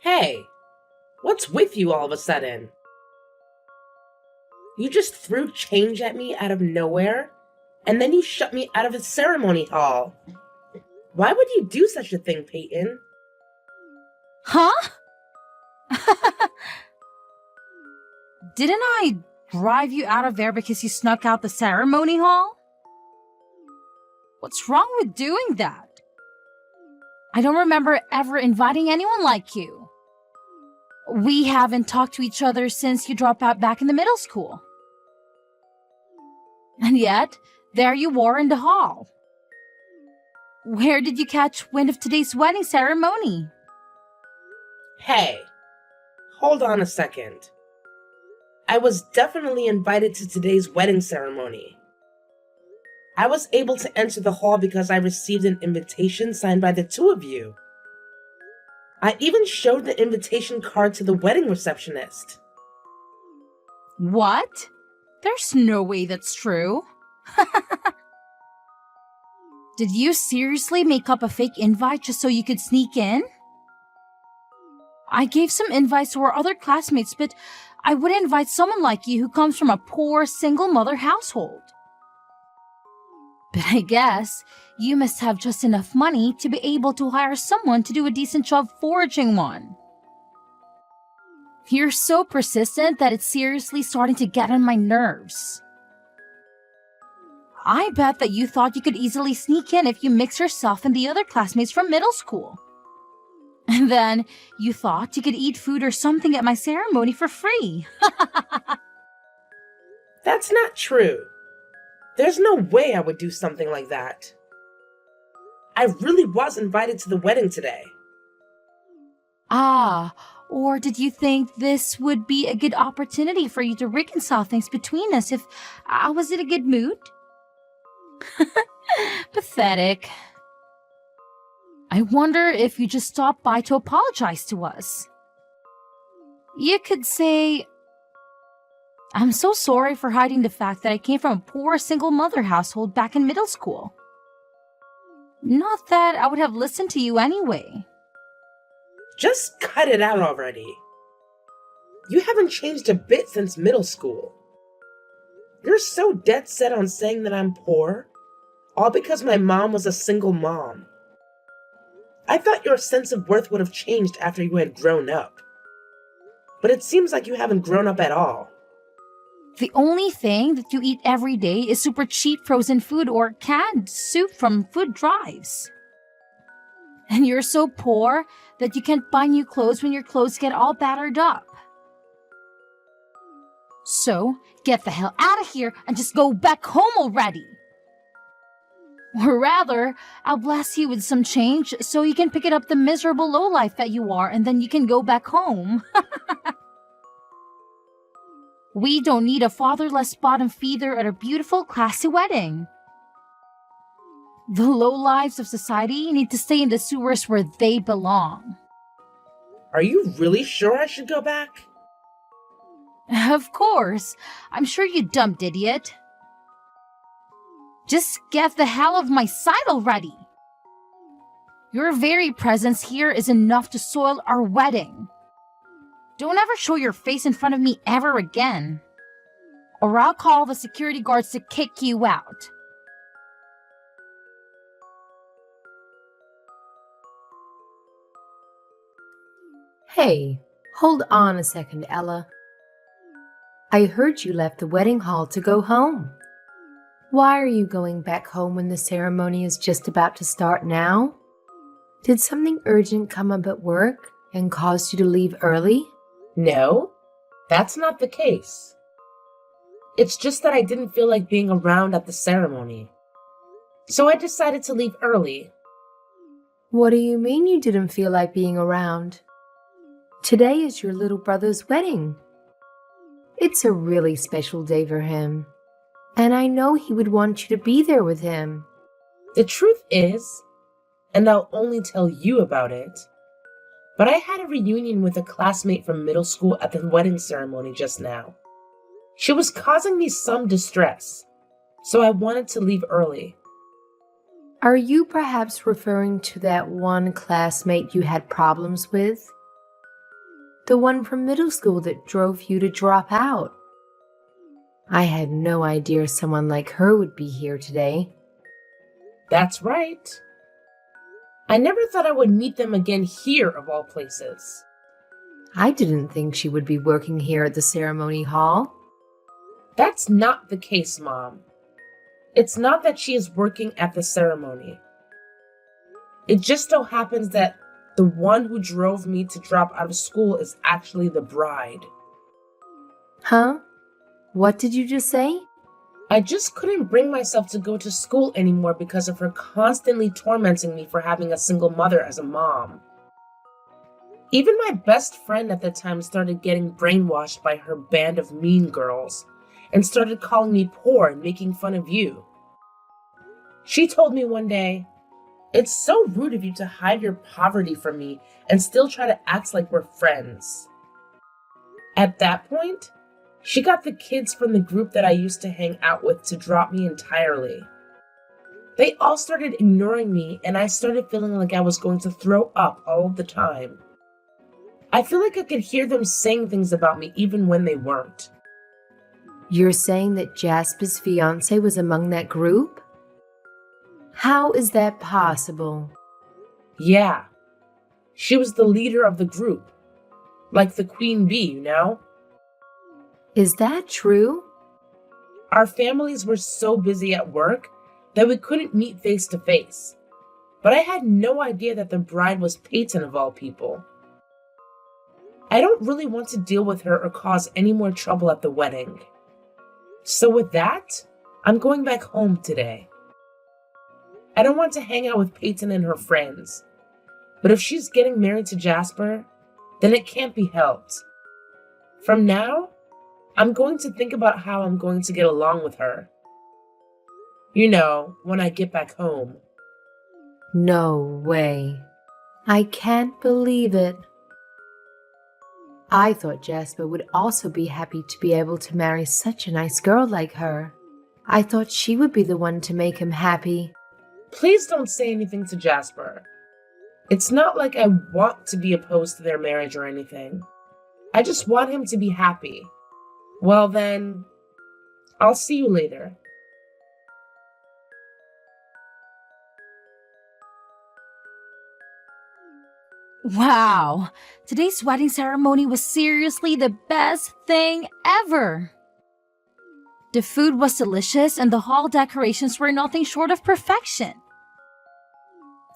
Hey, what's with you all of a sudden? You just threw change at me out of nowhere, and then you shut me out of a ceremony hall. Why would you do such a thing, Peyton? Huh? Didn't I drive you out of there because you snuck out the ceremony hall? What's wrong with doing that? I don't remember ever inviting anyone like you. We haven't talked to each other since you dropped out back in the middle school. And yet, there you were in the hall. Where did you catch wind of today's wedding ceremony? Hey, hold on a second. I was definitely invited to today's wedding ceremony. I was able to enter the hall because I received an invitation signed by the two of you. I even showed the invitation card to the wedding receptionist. What? There's no way that's true. Did you seriously make up a fake invite just so you could sneak in? I gave some invites to our other classmates, but I wouldn't invite someone like you who comes from a poor single mother household. But I guess you must have just enough money to be able to hire someone to do a decent job foraging one. You're so persistent that it's seriously starting to get on my nerves. I bet that you thought you could easily sneak in if you mix yourself and the other classmates from middle school. And then you thought you could eat food or something at my ceremony for free. That's not true. There's no way I would do something like that. I really was invited to the wedding today. Ah, or did you think this would be a good opportunity for you to reconcile things between us if I was in a good mood? Pathetic. I wonder if you just stopped by to apologize to us. You could say, I'm so sorry for hiding the fact that I came from a poor single mother household back in middle school. Not that I would have listened to you anyway. Just cut it out already. You haven't changed a bit since middle school. You're so dead set on saying that I'm poor, all because my mom was a single mom. I thought your sense of worth would have changed after you had grown up. But it seems like you haven't grown up at all. The only thing that you eat every day is super cheap frozen food or canned soup from food drives. And you're so poor that you can't buy new clothes when your clothes get all battered up. So, get the hell out of here and just go back home already. Or rather, I'll bless you with some change so you can pick it up the miserable lowlife that you are and then you can go back home. We don't need a fatherless bottom feeder at a beautiful, classy wedding. The lowlives of society need to stay in the sewers where they belong. Are you really sure I should go back? Of course. I'm sure you dumped idiot. Just get the hell of my sight already. Your very presence here is enough to soil our wedding. Don't ever show your face in front of me ever again. Or I'll call the security guards to kick you out. Hey, hold on a second, Ella. I heard you left the wedding hall to go home. Why are you going back home when the ceremony is just about to start now? Did something urgent come up at work and caused you to leave early? No, that's not the case. It's just that I didn't feel like being around at the ceremony. So I decided to leave early. What do you mean you didn't feel like being around? Today is your little brother's wedding. It's a really special day for him. And I know he would want you to be there with him. The truth is, and I'll only tell you about it, but I had a reunion with a classmate from middle school at the wedding ceremony just now. She was causing me some distress, so I wanted to leave early. Are you perhaps referring to that one classmate you had problems with? The one from middle school that drove you to drop out. I had no idea someone like her would be here today. That's right. I never thought I would meet them again here, of all places. I didn't think she would be working here at the ceremony hall. That's not the case, Mom. It's not that she is working at the ceremony. It just so happens that the one who drove me to drop out of school is actually the bride. Huh? What did you just say? I just couldn't bring myself to go to school anymore because of her constantly tormenting me for having a single mother as a mom. Even my best friend at the time started getting brainwashed by her band of mean girls and started calling me poor and making fun of you. She told me one day, "It's so rude of you to hide your poverty from me and still try to act like we're friends." At that point, she got the kids from the group that I used to hang out with to drop me entirely. They all started ignoring me, and I started feeling like I was going to throw up all of the time. I feel like I could hear them saying things about me even when they weren't. You're saying that Jasper's fiancé was among that group? How is that possible? Yeah, she was the leader of the group. Like the queen bee, you know? Is that true? Our families were so busy at work that we couldn't meet face to face. But I had no idea that the bride was Peyton of all people. I don't really want to deal with her or cause any more trouble at the wedding. So with that, I'm going back home today. I don't want to hang out with Peyton and her friends. But if she's getting married to Jasper, then it can't be helped. From now, I'm going to think about how I'm going to get along with her. You know, when I get back home. No way. I can't believe it. I thought Jasper would also be happy to be able to marry such a nice girl like her. I thought she would be the one to make him happy. Please don't say anything to Jasper. It's not like I want to be opposed to their marriage or anything. I just want him to be happy. Well then, I'll see you later. Wow, today's wedding ceremony was seriously the best thing ever. The food was delicious and the hall decorations were nothing short of perfection.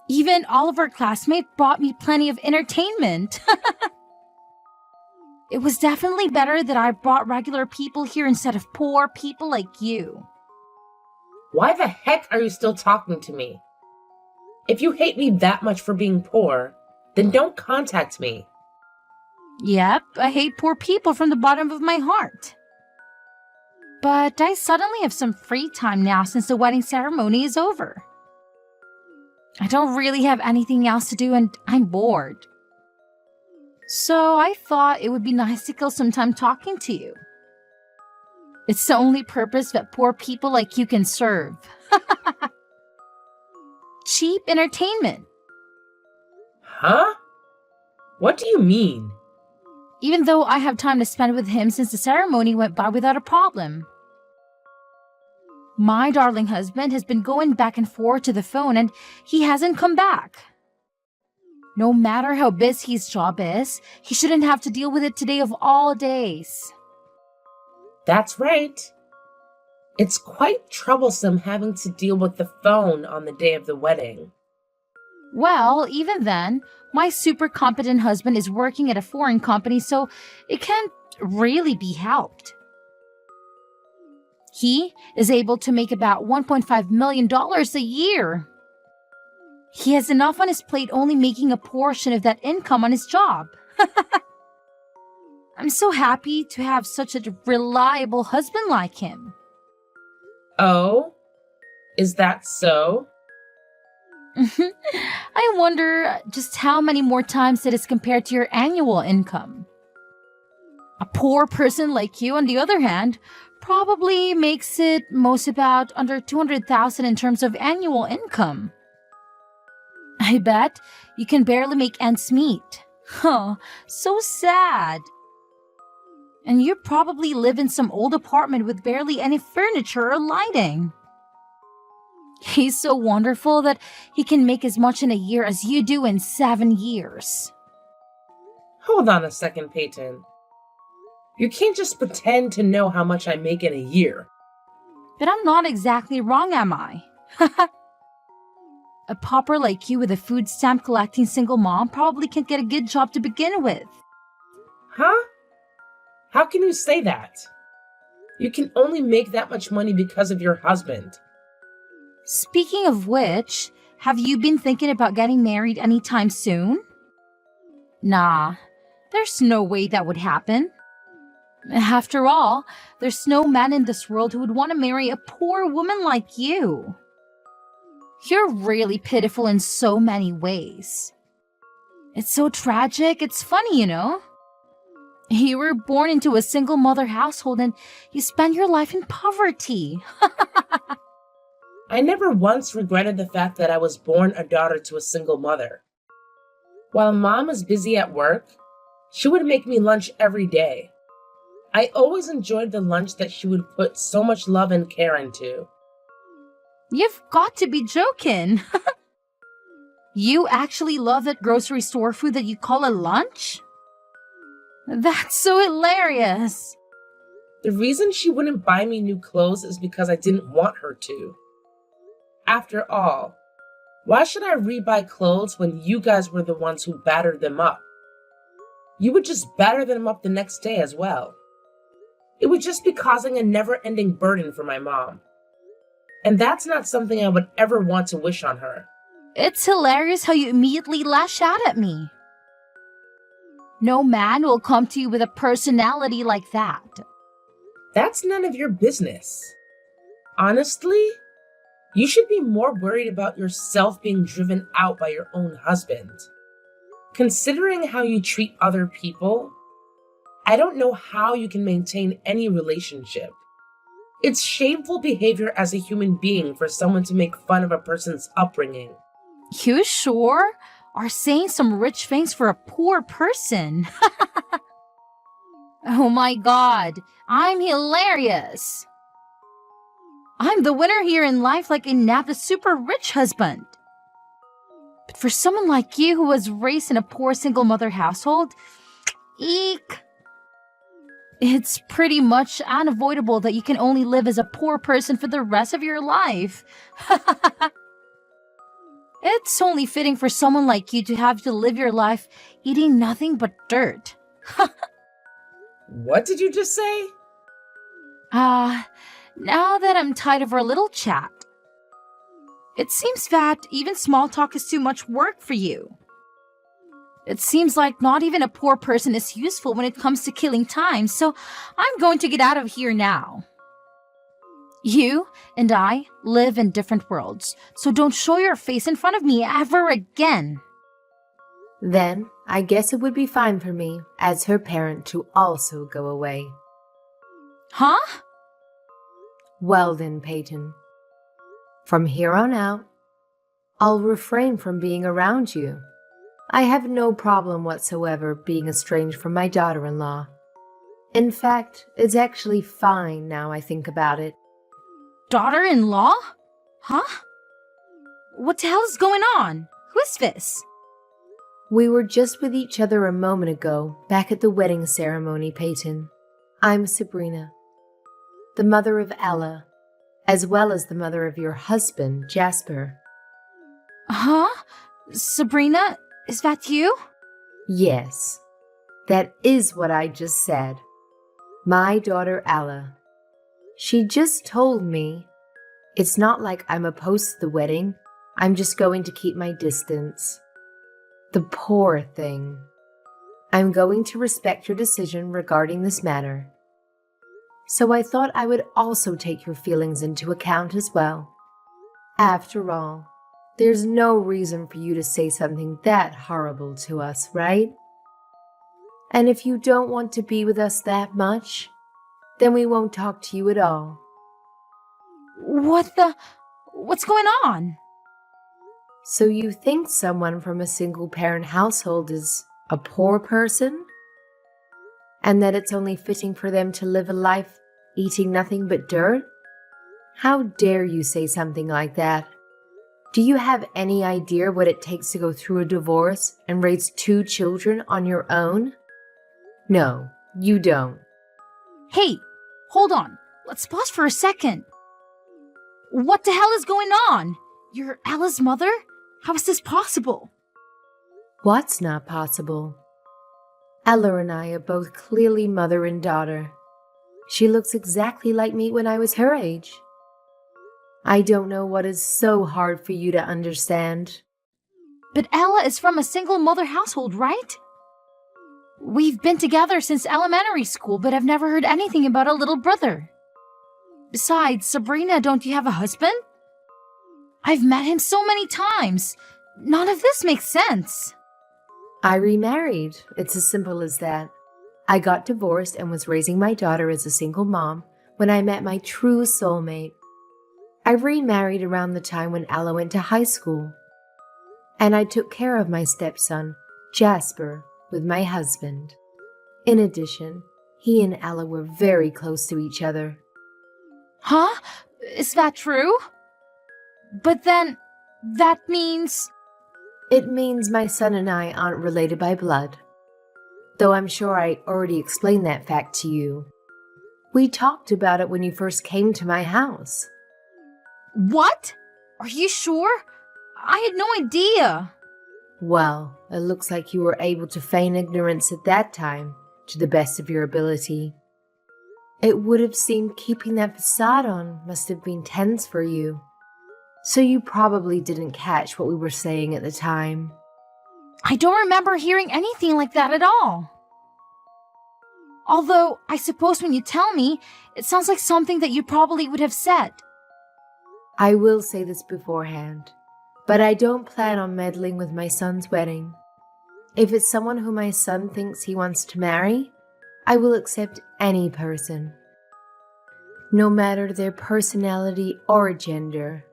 Even all of our classmates brought me plenty of entertainment. It was definitely better that I brought regular people here instead of poor people like you. Why the heck are you still talking to me? If you hate me that much for being poor, then don't contact me. Yep, I hate poor people from the bottom of my heart. But I suddenly have some free time now since the wedding ceremony is over. I don't really have anything else to do and I'm bored. So I thought it would be nice to kill some time talking to you. It's the only purpose that poor people like you can serve. Cheap entertainment. Huh? What do you mean? Even though I have time to spend with him since the ceremony went by without a problem. My darling husband has been going back and forth to the phone and he hasn't come back. No matter how busy his job is, he shouldn't have to deal with it today of all days. That's right. It's quite troublesome having to deal with the phone on the day of the wedding. Well, even then, my super competent husband is working at a foreign company, so it can't really be helped. He is able to make about $1.5 million a year. He has enough on his plate only making a portion of that income on his job. I'm so happy to have such a reliable husband like him. Oh? Is that so? I wonder just how many more times it is compared to your annual income. A poor person like you, on the other hand, probably makes it most about under $200,000 in terms of annual income. I bet you can barely make ends meet. Huh, so sad. And you probably live in some old apartment with barely any furniture or lighting. He's so wonderful that he can make as much in a year as you do in 7 years. Hold on a second, Peyton. You can't just pretend to know how much I make in a year. But I'm not exactly wrong, am I? A pauper like you with a food stamp collecting single mom probably can't get a good job to begin with. Huh? How can you say that? You can only make that much money because of your husband. Speaking of which, have you been thinking about getting married anytime soon? Nah, there's no way that would happen. After all, there's no man in this world who would want to marry a poor woman like you. You're really pitiful in so many ways. It's so tragic, it's funny, you know? You were born into a single mother household and you spend your life in poverty. I never once regretted the fact that I was born a daughter to a single mother. While mom was busy at work, she would make me lunch every day. I always enjoyed the lunch that she would put so much love and care into. You've got to be joking. You actually love that grocery store food that you call a lunch? That's so hilarious. The reason she wouldn't buy me new clothes is because I didn't want her to. After all, why should I rebuy clothes when you guys were the ones who battered them up? You would just batter them up the next day as well. It would just be causing a never-ending burden for my mom. And that's not something I would ever want to wish on her. It's hilarious how you immediately lash out at me. No man will come to you with a personality like that. That's none of your business. Honestly, you should be more worried about yourself being driven out by your own husband. Considering how you treat other people, I don't know how you can maintain any relationship. It's shameful behavior as a human being for someone to make fun of a person's upbringing. You sure are saying some rich things for a poor person. Oh my god, I'm hilarious. I'm the winner here in life like I nabbed a super rich husband. But for someone like you who was raised in a poor single mother household, eek. It's pretty much unavoidable that you can only live as a poor person for the rest of your life. It's only fitting for someone like you to have to live your life eating nothing but dirt. What did you just say? Now that I'm tired of our little chat, it seems that even small talk is too much work for you. It seems like not even a poor person is useful when it comes to killing time, so I'm going to get out of here now. You and I live in different worlds, so don't show your face in front of me ever again. Then I guess it would be fine for me, as her parent, to also go away. Huh? Well then, Peyton. From here on out, I'll refrain from being around you. I have no problem whatsoever being estranged from my daughter-in-law. In fact, it's actually fine now I think about it. Daughter-in-law? Huh? What the hell is going on? Who is this? We were just with each other a moment ago, back at the wedding ceremony, Peyton. I'm Sabrina, the mother of Ella, as well as the mother of your husband, Jasper. Huh? Sabrina, is that you? Yes, that is what I just said. My daughter Ella. She just told me it's not like I'm opposed to the wedding. I'm just going to keep my distance. The poor thing. I'm going to respect your decision regarding this matter. So I thought I would also take your feelings into account as well. After all, there's no reason for you to say something that horrible to us, right? And if you don't want to be with us that much, then we won't talk to you at all. What's going on? So you think someone from a single-parent household is a poor person? And that it's only fitting for them to live a life eating nothing but dirt? How dare you say something like that? Do you have any idea what it takes to go through a divorce and raise 2 children on your own? No, you don't. Hey, hold on. Let's pause for a second. What the hell is going on? You're Ella's mother? How is this possible? What's not possible? Ella and I are both clearly mother and daughter. She looks exactly like me when I was her age. I don't know what is so hard for you to understand. But Ella is from a single mother household, right? We've been together since elementary school, but I've never heard anything about a little brother. Besides, Sabrina, don't you have a husband? I've met him so many times. None of this makes sense. I remarried. It's as simple as that. I got divorced and was raising my daughter as a single mom when I met my true soulmate. I remarried around the time when Ella went to high school. And I took care of my stepson, Jasper, with my husband. In addition, he and Ella were very close to each other. Huh? Is that true? But then, that means... It means my son and I aren't related by blood. Though I'm sure I already explained that fact to you. We talked about it when you first came to my house. What? Are you sure? I had no idea. Well, it looks like you were able to feign ignorance at that time, to the best of your ability. It would have seemed keeping that facade on must have been tense for you. So you probably didn't catch what we were saying at the time. I don't remember hearing anything like that at all. Although, I suppose when you tell me, it sounds like something that you probably would have said. I will say this beforehand, but I don't plan on meddling with my son's wedding. If it's someone who my son thinks he wants to marry, I will accept any person, no matter their personality or gender.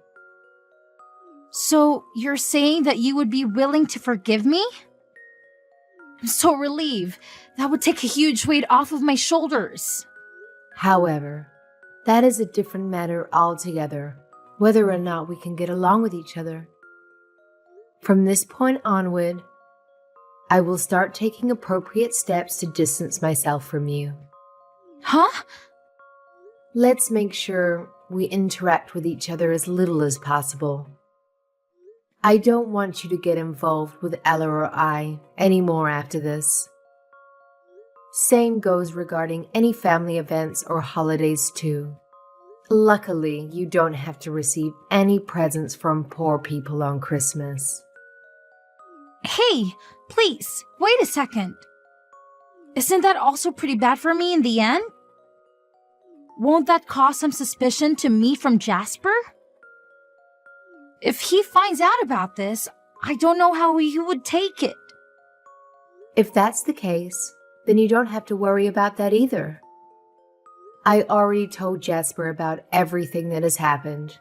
So, you're saying that you would be willing to forgive me? I'm so relieved. That would take a huge weight off of my shoulders. However, that is a different matter altogether, whether or not we can get along with each other. From this point onward, I will start taking appropriate steps to distance myself from you. Huh? Let's make sure we interact with each other as little as possible. I don't want you to get involved with Ella or I anymore after this. Same goes regarding any family events or holidays too. Luckily, you don't have to receive any presents from poor people on Christmas. Hey, please, wait a second. Isn't that also pretty bad for me in the end? Won't that cause some suspicion to me from Jasper? If he finds out about this, I don't know how he would take it. If that's the case, then you don't have to worry about that either. I already told Jasper about everything that has happened.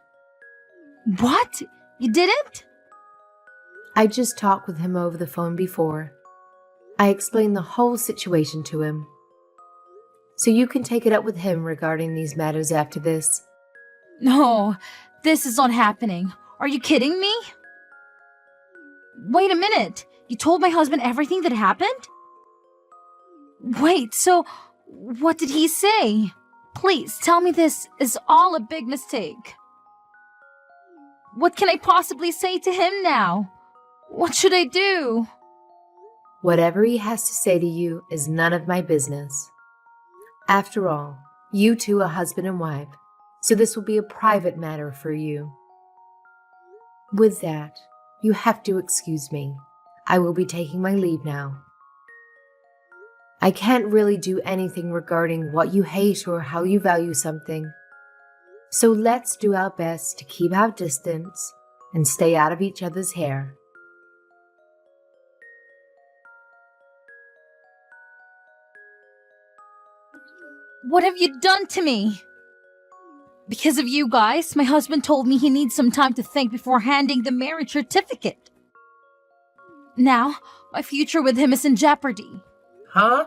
What? You didn't? I just talked with him over the phone before. I explained the whole situation to him. So you can take it up with him regarding these matters after this. No, this is not happening. Are you kidding me? Wait a minute. You told my husband everything that happened? Wait, so what did he say? Please tell me this is all a big mistake. What can I possibly say to him now? What should I do? Whatever he has to say to you is none of my business. After all, you two are husband and wife, so this will be a private matter for you. With that, you have to excuse me. I will be taking my leave now. I can't really do anything regarding what you hate or how you value something. So let's do our best to keep our distance and stay out of each other's hair. What have you done to me? Because of you guys, my husband told me he needs some time to think before handing the marriage certificate. Now, my future with him is in jeopardy. Huh?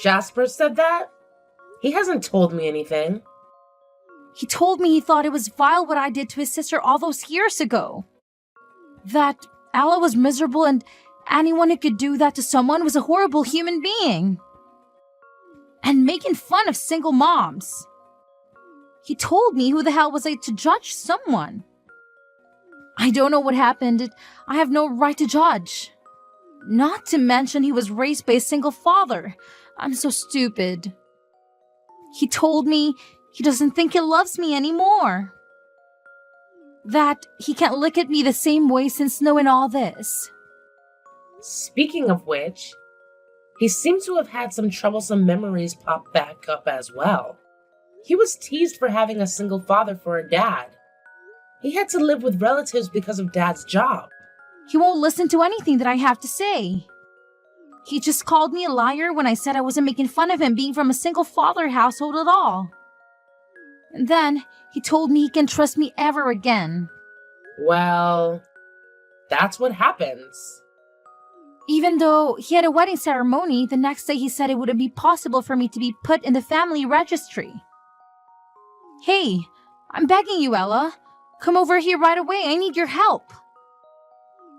Jasper said that? He hasn't told me anything. He told me he thought it was vile what I did to his sister all those years ago. That Ella was miserable and anyone who could do that to someone was a horrible human being. And making fun of single moms. He told me who the hell was I to judge someone. I don't know what happened. I have no right to judge. Not to mention he was raised by a single father. I'm so stupid. He told me he doesn't think he loves me anymore. That he can't look at me the same way since knowing all this. Speaking of which, he seems to have had some troublesome memories pop back up as well. He was teased for having a single father for a dad. He had to live with relatives because of Dad's job. He won't listen to anything that I have to say. He just called me a liar when I said I wasn't making fun of him being from a single father household at all. And then he told me he can trust me ever again. Well, that's what happens. Even though he had a wedding ceremony, the next day he said it wouldn't be possible for me to be put in the family registry. Hey, I'm begging you, Ella. Come over here right away. I need your help.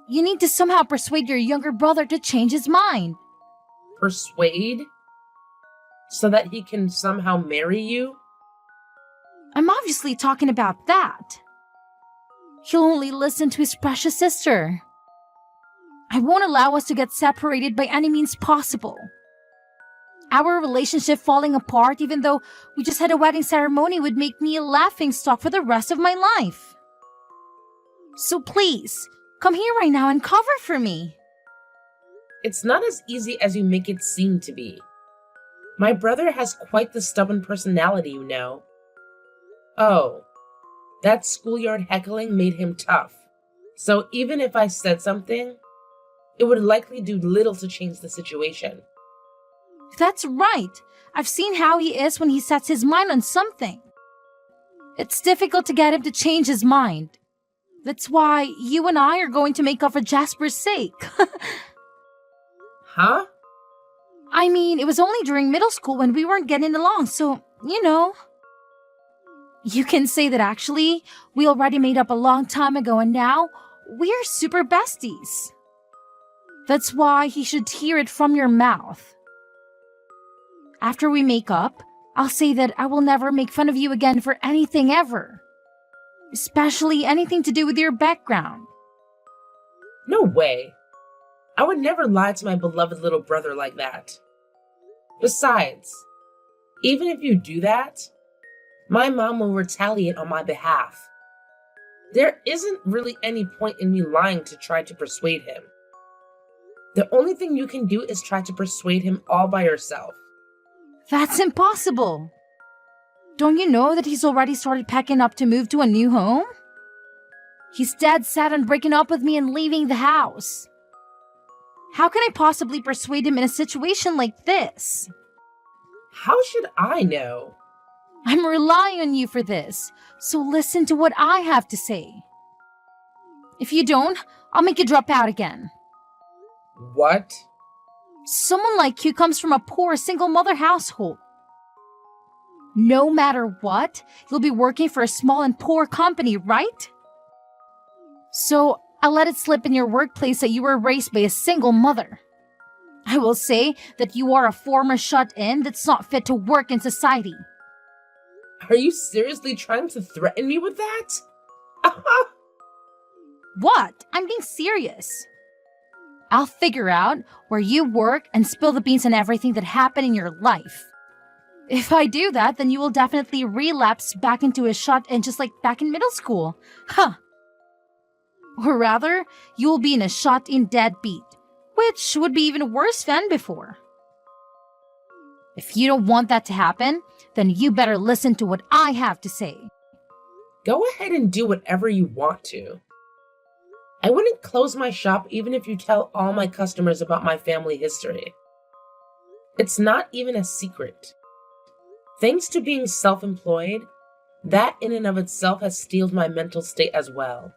You need to somehow persuade your younger brother to change his mind. Persuade? So that he can somehow marry you? I'm obviously talking about that. He'll only listen to his precious sister. I won't allow us to get separated by any means possible. Our relationship falling apart, even though we just had a wedding ceremony, would make me a laughingstock for the rest of my life. So please, come here right now and cover for me. It's not as easy as you make it seem to be. My brother has quite the stubborn personality, you know. Oh, that schoolyard heckling made him tough. So even if I said something, it would likely do little to change the situation. That's right. I've seen how he is when he sets his mind on something. It's difficult to get him to change his mind. That's why you and I are going to make up for Jasper's sake. Huh? I mean, it was only during middle school when we weren't getting along, so, you know. You can say that actually, we already made up a long time ago and now we're super besties. That's why he should hear it from your mouth. After we make up, I'll say that I will never make fun of you again for anything ever. Especially anything to do with your background. No way. I would never lie to my beloved little brother like that. Besides, even if you do that, my mom will retaliate on my behalf. There isn't really any point in me lying to try to persuade him. The only thing you can do is try to persuade him all by yourself. That's impossible. Don't you know that he's already started packing up to move to a new home? He's dead set on breaking up with me and leaving the house. How can I possibly persuade him in a situation like this? How should I know? I'm relying on you for this, so listen to what I have to say. If you don't, I'll make you drop out again. What? Someone like you comes from a poor single mother household. No matter what, you'll be working for a small and poor company, right? So I'll let it slip in your workplace that you were raised by a single mother. I will say that you are a former shut-in that's not fit to work in society. Are you seriously trying to threaten me with that? What? I'm being serious. I'll figure out where you work and spill the beans on everything that happened in your life. If I do that, then you will definitely relapse back into a shut-in just like back in middle school. Huh. Or rather, you will be in a shut-in deadbeat, which would be even worse than before. If you don't want that to happen, then you better listen to what I have to say. Go ahead and do whatever you want to. I wouldn't close my shop even if you tell all my customers about my family history. It's not even a secret. Thanks to being self-employed, that in and of itself has steeled my mental state as well.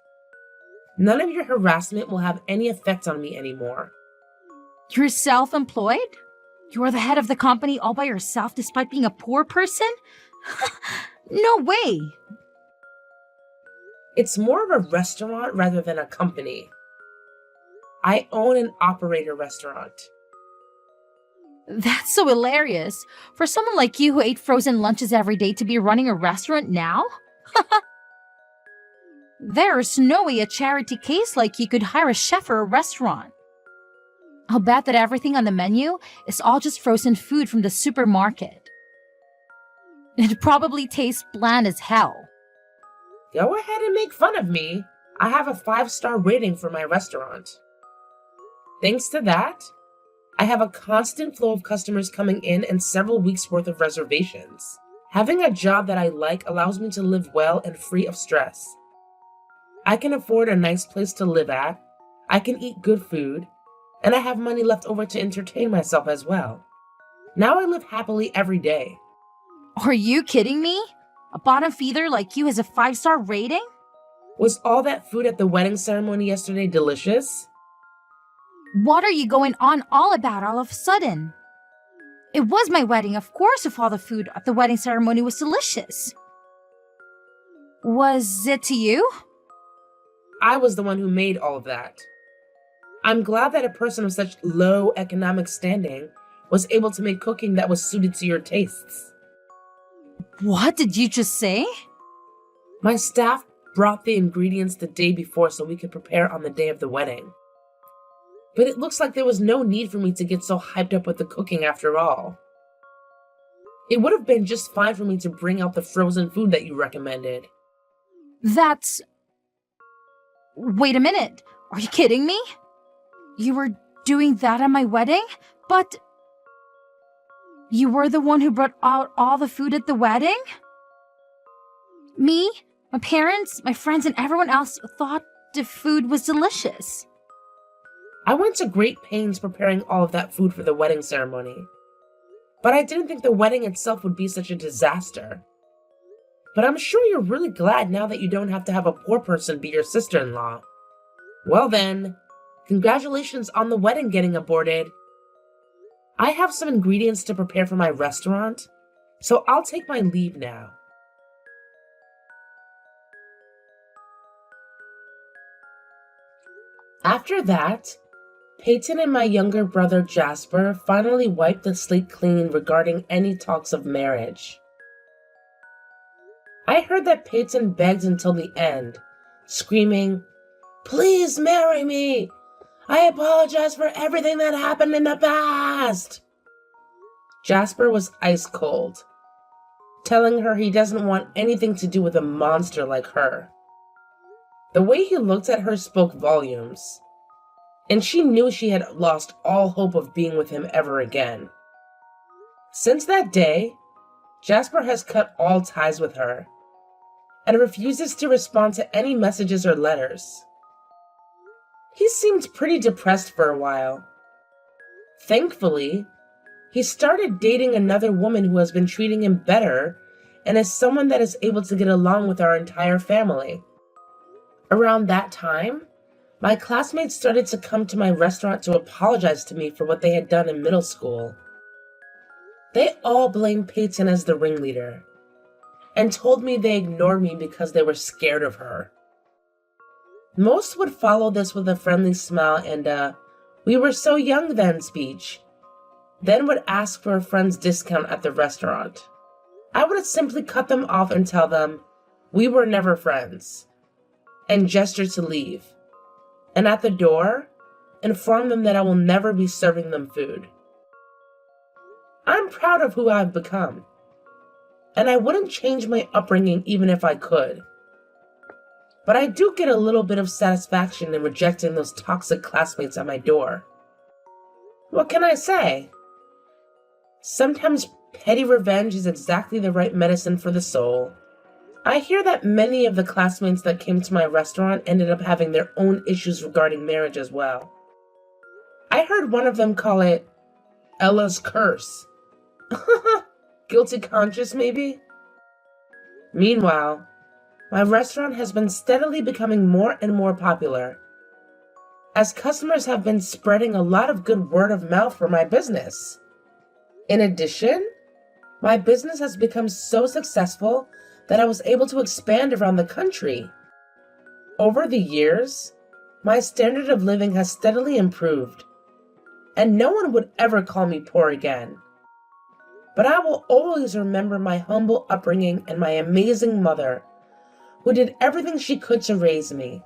None of your harassment will have any effect on me anymore. You're self-employed? You are the head of the company all by yourself despite being a poor person? No way! It's more of a restaurant rather than a company. I own and operate a restaurant. That's so hilarious. For someone like you who ate frozen lunches every day to be running a restaurant now? There's no way a charity case like you could hire a chef for a restaurant. I'll bet that everything on the menu is all just frozen food from the supermarket. It probably tastes bland as hell. Go ahead and make fun of me. I have a 5-star rating for my restaurant. Thanks to that, I have a constant flow of customers coming in and several weeks' worth of reservations. Having a job that I like allows me to live well and free of stress. I can afford a nice place to live at, I can eat good food, and I have money left over to entertain myself as well. Now I live happily every day. Are you kidding me? A bottom feeder like you has a 5-star rating? Was all that food at the wedding ceremony yesterday delicious? What are you going on all about all of a sudden? It was my wedding, of course, if all the food at the wedding ceremony was delicious. Was it to you? I was the one who made all of that. I'm glad that a person of such low economic standing was able to make cooking that was suited to your tastes. What did you just say? My staff brought the ingredients the day before so we could prepare on the day of the wedding. But it looks like there was no need for me to get so hyped up with the cooking after all. It would have been just fine for me to bring out the frozen food that you recommended. That's... Wait a minute. Are you kidding me? You were doing that at my wedding? But... You were the one who brought out all the food at the wedding? Me, my parents, my friends, and everyone else thought the food was delicious. I went to great pains preparing all of that food for the wedding ceremony. But I didn't think the wedding itself would be such a disaster. But I'm sure you're really glad now that you don't have to have a poor person be your sister-in-law. Well then, congratulations on the wedding getting aborted. I have some ingredients to prepare for my restaurant, so I'll take my leave now. After that, Peyton and my younger brother Jasper finally wiped the slate clean regarding any talks of marriage. I heard that Peyton begged until the end, screaming, "Please marry me! I apologize for everything that happened in the past!" Jasper was ice cold, telling her he doesn't want anything to do with a monster like her. The way he looked at her spoke volumes, and she knew she had lost all hope of being with him ever again. Since that day, Jasper has cut all ties with her, and refuses to respond to any messages or letters. He seemed pretty depressed for a while. Thankfully, he started dating another woman who has been treating him better and is someone that is able to get along with our entire family. Around that time, my classmates started to come to my restaurant to apologize to me for what they had done in middle school. They all blamed Peyton as the ringleader, and told me they ignored me because they were scared of her. Most would follow this with a friendly smile and "we were so young then" speech, then would ask for a friend's discount at the restaurant. I would simply cut them off and tell them we were never friends, and gesture to leave, and at the door, inform them that I will never be serving them food. I'm proud of who I've become, and I wouldn't change my upbringing even if I could. But I do get a little bit of satisfaction in rejecting those toxic classmates at my door. What can I say? Sometimes petty revenge is exactly the right medicine for the soul. I hear that many of the classmates that came to my restaurant ended up having their own issues regarding marriage as well. I heard one of them call it Ella's curse. Guilty conscience, maybe? Meanwhile, My restaurant has been steadily becoming more and more popular, as customers have been spreading a lot of good word of mouth for my business. In addition, my business has become so successful that I was able to expand around the country. Over the years, my standard of living has steadily improved, and no one would ever call me poor again. But I will always remember my humble upbringing and my amazing mother, who did everything she could to raise me.